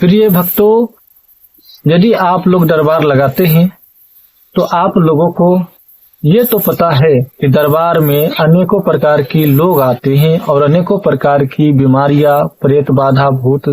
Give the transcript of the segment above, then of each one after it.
प्रिय भक्तों, यदि आप लोग दरबार लगाते हैं तो आप लोगों को ये तो पता है कि दरबार में अनेकों प्रकार की लोग आते हैं और अनेकों प्रकार की बीमारियां, प्रेत बाधा, भूत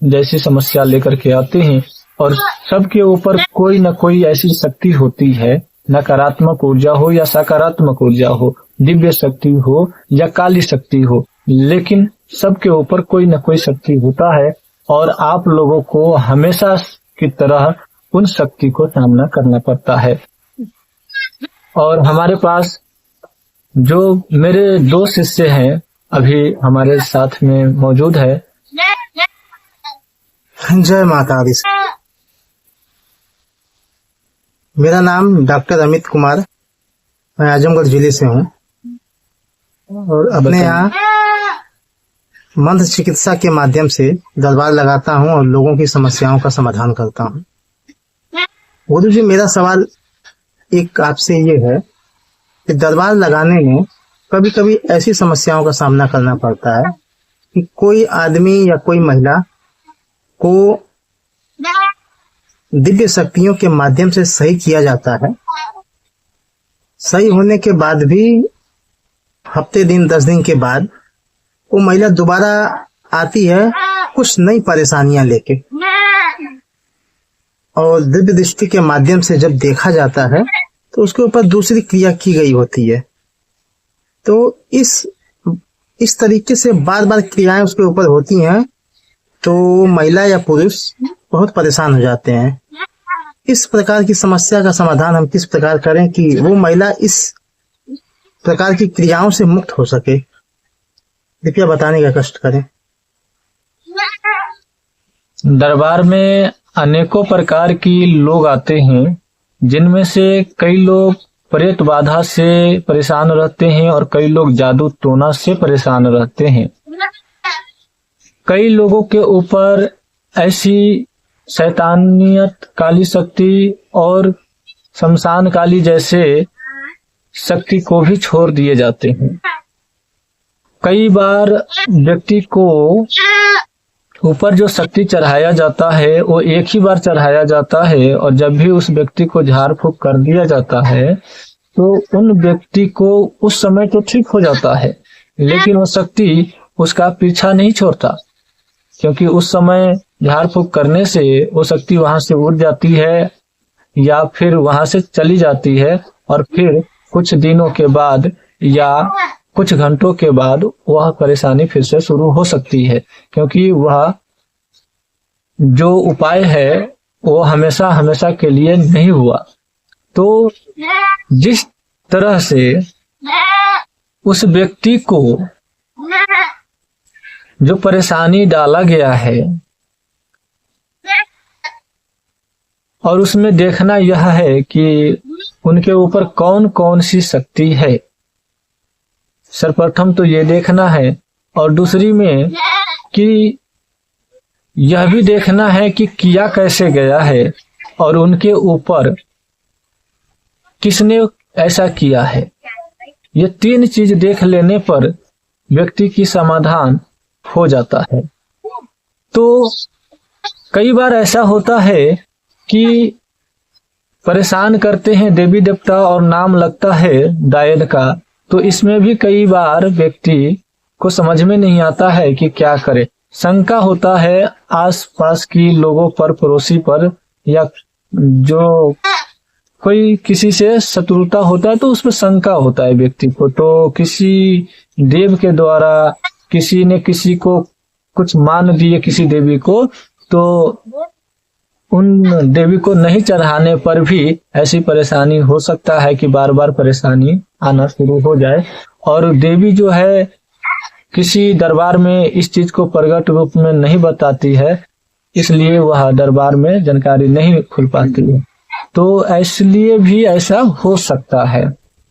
जैसी समस्या लेकर के आते हैं और सबके ऊपर कोई न कोई ऐसी शक्ति होती है, नकारात्मक ऊर्जा हो या सकारात्मक ऊर्जा हो, दिव्य शक्ति हो या काली शक्ति हो, लेकिन सबके ऊपर कोई न कोई शक्ति होता है और आप लोगों को हमेशा की तरह उन शक्ति को सामना करना पड़ता है। और हमारे पास जो मेरे 2 शिष्य हैं अभी हमारे साथ में मौजूद है। जय माता दी। मेरा नाम डॉक्टर अमित कुमार, मैं आजमगढ़ जिले से हूँ और अपने यहाँ मंत्र चिकित्सा के माध्यम से दरबार लगाता हूँ और लोगों की समस्याओं का समाधान करता हूँ। गुरु जी, मेरा सवाल एक आपसे ये है कि दरबार लगाने में कभी कभी ऐसी समस्याओं का सामना करना पड़ता है कि कोई आदमी या कोई महिला को दिव्य शक्तियों के माध्यम से सही किया जाता है। सही होने के बाद भी हफ्ते दिन 10 दिन के बाद वो महिला दोबारा आती है कुछ नई परेशानियां लेके, और दिव्य दृष्टि के माध्यम से जब देखा जाता है तो उसके ऊपर दूसरी क्रिया की गई होती है। तो इस तरीके से बार बार क्रियाएं उसके ऊपर होती हैं तो महिला या पुरुष बहुत परेशान हो जाते हैं। इस प्रकार की समस्या का समाधान हम किस प्रकार करें कि वो महिला इस प्रकार की क्रियाओं से मुक्त हो सके, कृपया बताने का कष्ट करें। दरबार में अनेकों प्रकार की लोग आते हैं, जिनमें से कई लोग प्रेत बाधा से परेशान रहते हैं और कई लोग जादू टोना से परेशान रहते हैं। कई लोगों के ऊपर ऐसी शैतानियत, काली शक्ति और शमशान काली जैसे शक्ति को भी छोड़ दिए जाते हैं। कई बार व्यक्ति को ऊपर जो शक्ति चढ़ाया जाता है वो एक ही बार चढ़ाया जाता है और जब भी उस व्यक्ति को झाड़ फूक कर दिया जाता है तो उन व्यक्ति को उस समय तो ठीक हो जाता है, लेकिन वो शक्ति उसका पीछा नहीं छोड़ता, क्योंकि उस समय झाड़ फूक करने से वो शक्ति वहां से उड़ जाती है या फिर वहां से चली जाती है और फिर कुछ दिनों के बाद या कुछ घंटों के बाद वह परेशानी फिर से शुरू हो सकती है, क्योंकि वह जो उपाय है वो हमेशा हमेशा के लिए नहीं हुआ। तो जिस तरह से उस व्यक्ति को जो परेशानी डाला गया है और उसमें देखना यह है कि उनके ऊपर कौन कौन सी शक्ति है, सर्वप्रथम तो ये देखना है, और दूसरी में कि यह भी देखना है कि किया कैसे गया है और उनके ऊपर किसने ऐसा किया है। ये 3 चीज देख लेने पर व्यक्ति की समाधान हो जाता है। तो कई बार ऐसा होता है कि परेशान करते हैं देवी देवता और नाम लगता है डायन का, तो इसमें भी कई बार व्यक्ति को समझ में नहीं आता है कि क्या करे। शंका होता है आसपास की लोगों पर, पड़ोसी पर, या जो कोई किसी से शत्रुता होता है तो उसमें शंका होता है व्यक्ति को। तो किसी देव के द्वारा किसी ने किसी को कुछ मान दिए किसी देवी को, तो उन देवी को नहीं चढ़ाने पर भी ऐसी परेशानी हो सकता है कि बार बार परेशानी आना शुरू हो जाए। और देवी जो है किसी दरबार में इस चीज को प्रकट रूप में नहीं बताती है, इसलिए वह दरबार में जानकारी नहीं खुल पाती है। तो इसलिए भी ऐसा हो सकता है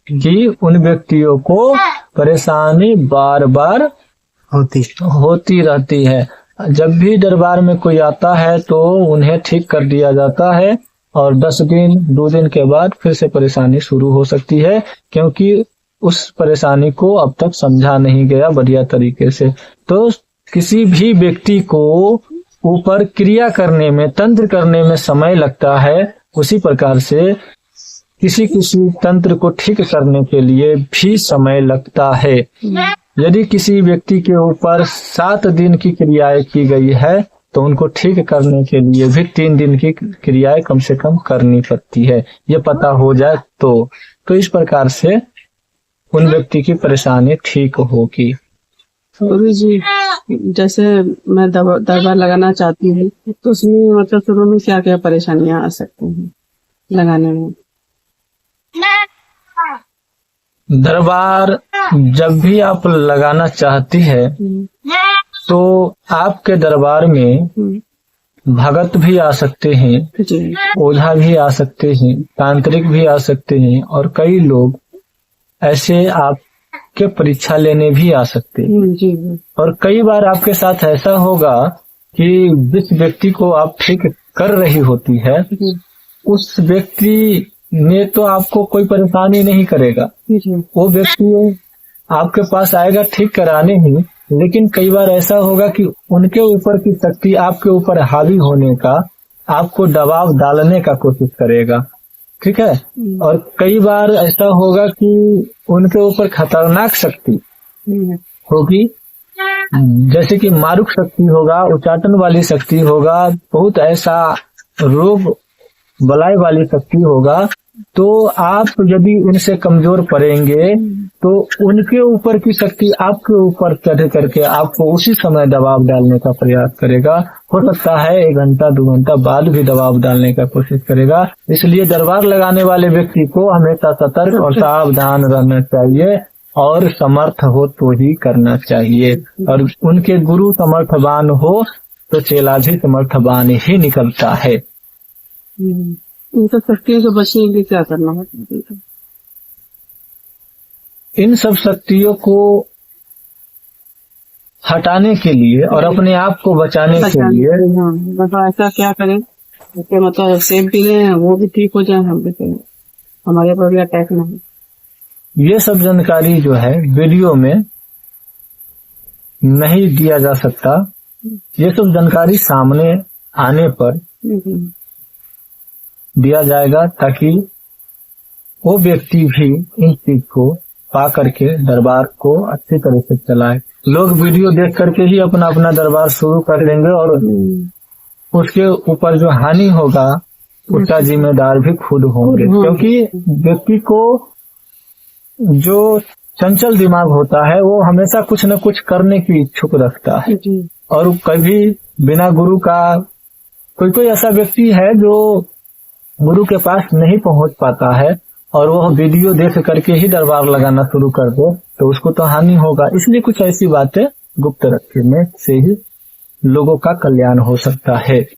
कि उन व्यक्तियों को परेशानी बार बार होती रहती है। जब भी दरबार में कोई आता है तो उन्हें ठीक कर दिया जाता है और 10 दिन 2 दिन के बाद फिर से परेशानी शुरू हो सकती है, क्योंकि उस परेशानी को अब तक समझा नहीं गया बढ़िया तरीके से। तो किसी भी व्यक्ति को ऊपर क्रिया करने में, तंत्र करने में समय लगता है, उसी प्रकार से किसी किसी तंत्र को ठीक करने के लिए भी समय लगता है। यदि किसी व्यक्ति के ऊपर 7 दिन की क्रियाएं की गई है तो उनको ठीक करने के लिए भी 3 दिन की क्रियाएं कम से कम करनी पड़ती है, ये पता हो जाए तो इस प्रकार से उन व्यक्ति की परेशानी ठीक होगी। गुरु जी, जैसे मैं दरबार लगाना चाहती हूँ तो उसमें मतलब शुरू में क्या क्या परेशानियां आ सकती हैं लगाने में? दरबार जब भी आप लगाना चाहती है तो आपके दरबार में भगत भी आ सकते हैं, जी ओझा भी आ सकते हैं, तांत्रिक भी आ सकते हैं और कई लोग ऐसे आपके परीक्षा लेने भी आ सकते हैं। जी और कई बार आपके साथ ऐसा होगा कि जिस व्यक्ति को आप ठीक कर रही होती है जी उस व्यक्ति ने तो आपको कोई परेशानी नहीं करेगा, जी वो व्यक्ति आपके पास आएगा ठीक कराने ही, लेकिन कई बार ऐसा होगा कि उनके ऊपर की शक्ति आपके ऊपर हावी होने का, आपको दबाव डालने का कोशिश करेगा, ठीक है। और कई बार ऐसा होगा कि उनके ऊपर खतरनाक शक्ति होगी, जैसे कि मारुक शक्ति होगा, उच्चाटन वाली शक्ति होगा, बहुत ऐसा रोग बलाई वाली शक्ति होगा। तो आप यदि उनसे कमजोर पड़ेंगे तो उनके ऊपर की शक्ति आपके ऊपर चढ़ करके आपको उसी समय दबाव डालने का प्रयास करेगा। हो सकता है 1 घंटा 2 घंटा बाद भी दबाव डालने का कोशिश करेगा। इसलिए दरबार लगाने वाले व्यक्ति को हमेशा सतर्क और सावधान रहना चाहिए और समर्थ हो तो ही करना चाहिए। और उनके गुरु समर्थवान हो तो चेला भी समर्थवान ही निकलता है। इन सब शक्तियों से बचने के लिए क्या करना है? इन सब शक्तियों को हटाने के लिए और अपने आप को बचाने के लिए मतलब ऐसा क्या करें कि मतलब सेब भी लें वो भी ठीक हो जाए, हम भी तो हमारे पर भी अटैक ना हो। ये सब जानकारी जो है वीडियो में नहीं दिया जा सकता। ये सब जानकारी सामने आने पर दिया जाएगा ताकि वो व्यक्ति भी इन चीज को पा करके दरबार को अच्छी तरह से चलाए। लोग वीडियो देख करके ही अपना अपना दरबार शुरू कर देंगे और उसके ऊपर जो हानि होगा उसका जिम्मेदार भी खुद होंगे, क्योंकि व्यक्ति को जो चंचल दिमाग होता है वो हमेशा कुछ न कुछ करने की इच्छुक रखता है। और कभी बिना गुरु का कोई ऐसा व्यक्ति है जो गुरु के पास नहीं पहुंच पाता है और वो वीडियो देख करके ही दरबार लगाना शुरू कर दे तो उसको तो हानि होगा। इसलिए कुछ ऐसी बातें गुप्त रखने से ही लोगों का कल्याण हो सकता है।